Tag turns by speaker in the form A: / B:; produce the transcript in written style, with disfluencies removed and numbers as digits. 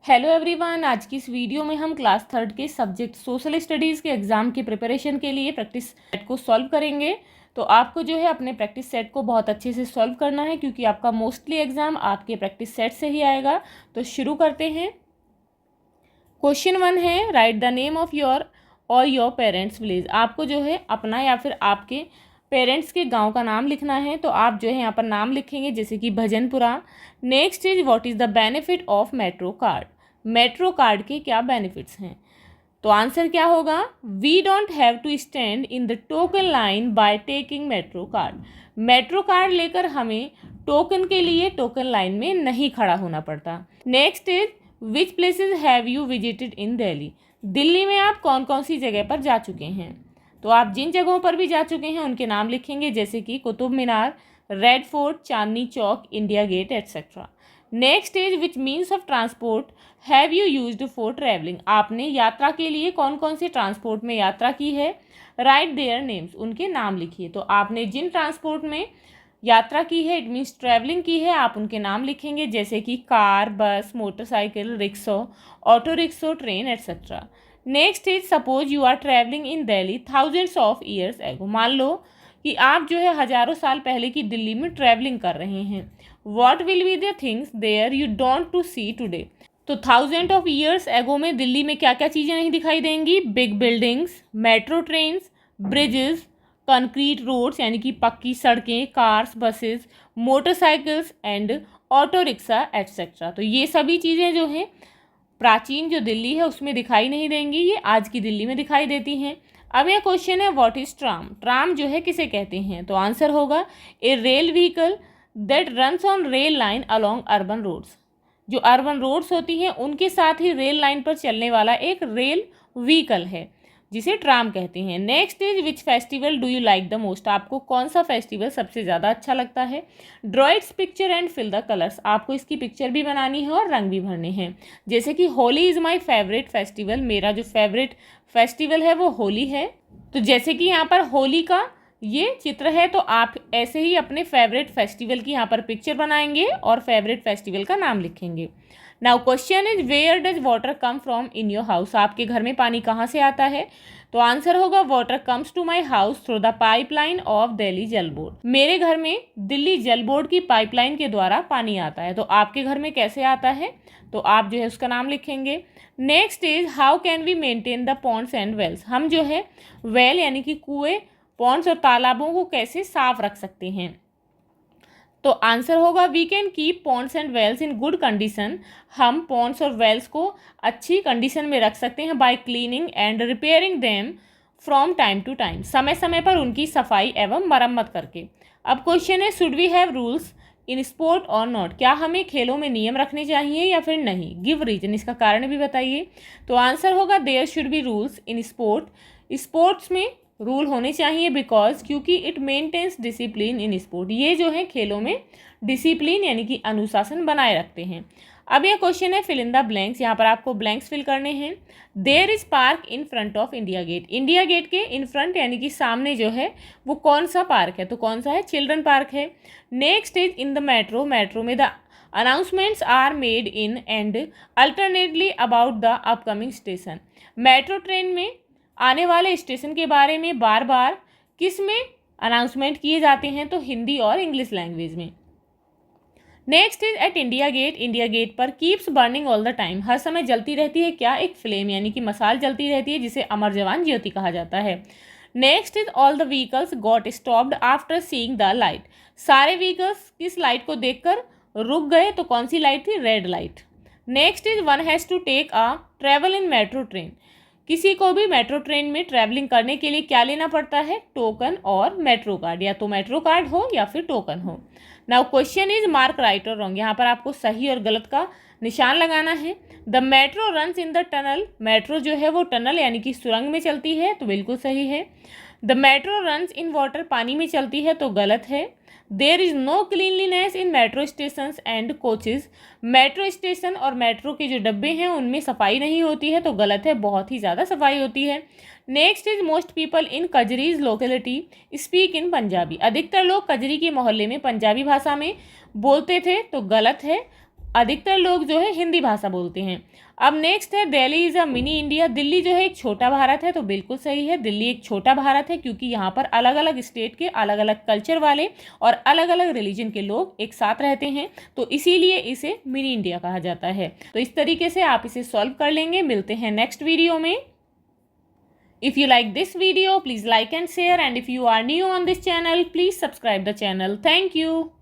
A: Hello everyone, आज की इस वीडियो में हम क्लास थर्ड के सब्जेक्ट सोशल स्टडीज़ के एग्ज़ाम की प्रिपरेशन के लिए प्रैक्टिस सेट को सॉल्व करेंगे। तो आपको जो है अपने प्रैक्टिस सेट को बहुत अच्छे से सॉल्व करना है, क्योंकि आपका मोस्टली एग्ज़ाम आपके प्रैक्टिस सेट से ही आएगा। तो शुरू करते हैं। क्वेश्चन 1 है, right the name of your और योर पेरेंट्स विलेज। आपको जो है अपना या फिर आपके पेरेंट्स के गांव का नाम लिखना है। तो आप जो है यहाँ पर नाम लिखेंगे, जैसे कि Bhajanpura. Next is what is the benefit of metro card. Metro card के क्या बेनिफिट्स हैं? तो आंसर क्या होगा? We don't have to stand in the token line by taking metro card. Metro card लेकर हमें टोकन के लिए टोकन लाइन में नहीं खड़ा होना पड़ता। Next is which places have you visited in Delhi. Delhi में आप कौन कौन सी जगह पर जा चुके हैं? तो आप जिन जगहों पर भी जा चुके हैं उनके नाम लिखेंगे, जैसे कि Qutub Minar, Red Fort, Chandni Chowk, India Gate etcetera. Next is which means of transport have you used for travelling. आपने यात्रा के लिए कौन कौन से ट्रांसपोर्ट में यात्रा की है? राइट देयर नेम्स, उनके नाम लिखिए। तो आपने जिन ट्रांसपोर्ट में यात्रा की है, इट मीन्स ट्रैवलिंग की है, आप उनके नाम लिखेंगे, जैसे कि car, bus, motorcycle, rickshaw, auto rickshaw, train etcetera. Next is suppose you are travelling in Delhi thousands of years ago. मान लो कि आप जो है हज़ारों साल पहले की दिल्ली में ट्रैवलिंग कर रहे हैं। What will be the things there you don't to see today. तो थाउजेंड ऑफ ईयर्स एगो में दिल्ली में क्या क्या चीज़ें नहीं दिखाई देंगी? Big buildings, metro trains, bridges, concrete roads यानी कि पक्की सड़कें, cars, buses, motorcycles and auto rickshaw etcetera. तो ये सभी चीज़ें जो हैं प्राचीन जो दिल्ली है उसमें दिखाई नहीं देंगी, ये आज की दिल्ली में दिखाई देती हैं। अब यह क्वेश्चन है, व्हाट इज ट्राम। ट्राम जो है किसे कहते हैं? तो आंसर होगा a rail vehicle that runs on rail line along urban roads. जो अर्बन रोड्स होती हैं उनके साथ ही रेल लाइन पर चलने वाला एक रेल व्हीकल है, जिसे ट्राम कहते हैं। Next is which festival do you like the most. आपको कौन सा फेस्टिवल सबसे ज़्यादा अच्छा लगता है? Draw its picture and fill the colours. आपको इसकी पिक्चर भी बनानी है और रंग भी भरने हैं, जैसे कि Holi is my favourite festival. मेरा जो फेवरेट फेस्टिवल है वो होली है। तो जैसे कि यहाँ पर होली का ये चित्र है, तो आप ऐसे ही अपने फेवरेट फेस्टिवल की यहाँ पर पिक्चर बनाएंगे और फेवरेट फेस्टिवल का नाम लिखेंगे। Now question is where does water come from in your house. आपके घर में पानी कहाँ से आता है? तो आंसर होगा water comes to my house through the pipeline of Delhi Jal board. मेरे घर में दिल्ली जल बोर्ड की पाइपलाइन के द्वारा पानी आता है। तो आपके घर में कैसे आता है? तो आप जो है उसका नाम लिखेंगे। Next is how can we maintain the ponds and wells. हम जो है वेल यानी कि कुएं, पॉन्ड्स और तालाबों को कैसे साफ रख सकते हैं? तो आंसर होगा we can keep ponds and wells in good condition. हम पॉन्ड्स और वेल्स को अच्छी कंडीशन में रख सकते हैं by cleaning and repairing them from time to time. समय समय पर उनकी सफाई एवं मरम्मत करके। अब क्वेश्चन है, should we have rules in sport और नॉट। क्या हमें खेलों में नियम रखने चाहिए या फिर नहीं? गिव रीजन, इसका कारण भी बताइए। तो आंसर होगा there should be rules in sport. Sports में रूल होने चाहिए, बिकॉज क्योंकि it maintains discipline in sport. ये जो है खेलों में डिसिप्लिन यानी कि अनुशासन बनाए रखते हैं। अब यह क्वेश्चन है, फिल इन द ब्लैंक्स। यहाँ पर आपको ब्लैंक्स फिल करने हैं। There is park in front of India gate. India gate के इन फ्रंट यानी कि सामने जो है वो कौन सा पार्क है? तो कौन सा है? चिल्ड्रन पार्क है। Next is in the metro. Metro में the announcements are made in and alternately about the upcoming station. Metro train में आने वाले स्टेशन के बारे में बार बार किस में अनाउंसमेंट किए जाते हैं? तो हिंदी और इंग्लिश लैंग्वेज में। Next is at India gate. India gate पर keeps burning all the time. हर समय जलती रहती है क्या? एक फ्लेम यानी कि मसाल जलती रहती है, जिसे अमर जवान ज्योति कहा जाता है। Next is all the vehicles got stopped after seeing the light. सारे व्हीकल्स किस लाइट को देखकर रुक गए? तो कौन सी लाइट थी? Red light. Next is one has to take a travel in metro train. किसी को भी मेट्रो ट्रेन में ट्रैवलिंग करने के लिए क्या लेना पड़ता है? टोकन और मेट्रो कार्ड। या तो मेट्रो कार्ड हो या फिर टोकन हो। Now question is mark right और रॉन्ग। यहाँ पर आपको सही और गलत का निशान लगाना है। The metro runs in the tunnel. Metro जो है वो टनल यानी कि सुरंग में चलती है, तो बिल्कुल सही है। The metro runs in water. पानी में चलती है, तो गलत है। There is no cleanliness in metro station and coaches. Metro station और मेट्रो के जो डब्बे हैं उनमें सफाई नहीं होती है, तो गलत है, बहुत ही ज़्यादा सफाई होती है। Next is most people in Kajri's locality speak in Punjabi. अधिकतर लोग कजरी के मोहल्ले में पंजाबी भाषा में बोलते थे, तो गलत है। अधिकतर लोग जो है हिंदी भाषा बोलते हैं। अब नेक्स्ट है Delhi is a mini India. Delhi जो है एक छोटा भारत है, तो बिल्कुल सही है, दिल्ली एक छोटा भारत है क्योंकि यहाँ पर अलग अलग स्टेट के अलग अलग कल्चर वाले और अलग अलग रिलीजन के लोग एक साथ रहते हैं, तो इसीलिए इसे मिनी इंडिया कहा जाता है। तो इस तरीके से आप इसे सॉल्व कर लेंगे। मिलते हैं नेक्स्ट वीडियो में। If you like this video, please like and share, and if you are new on this channel, please subscribe the channel. Thank you.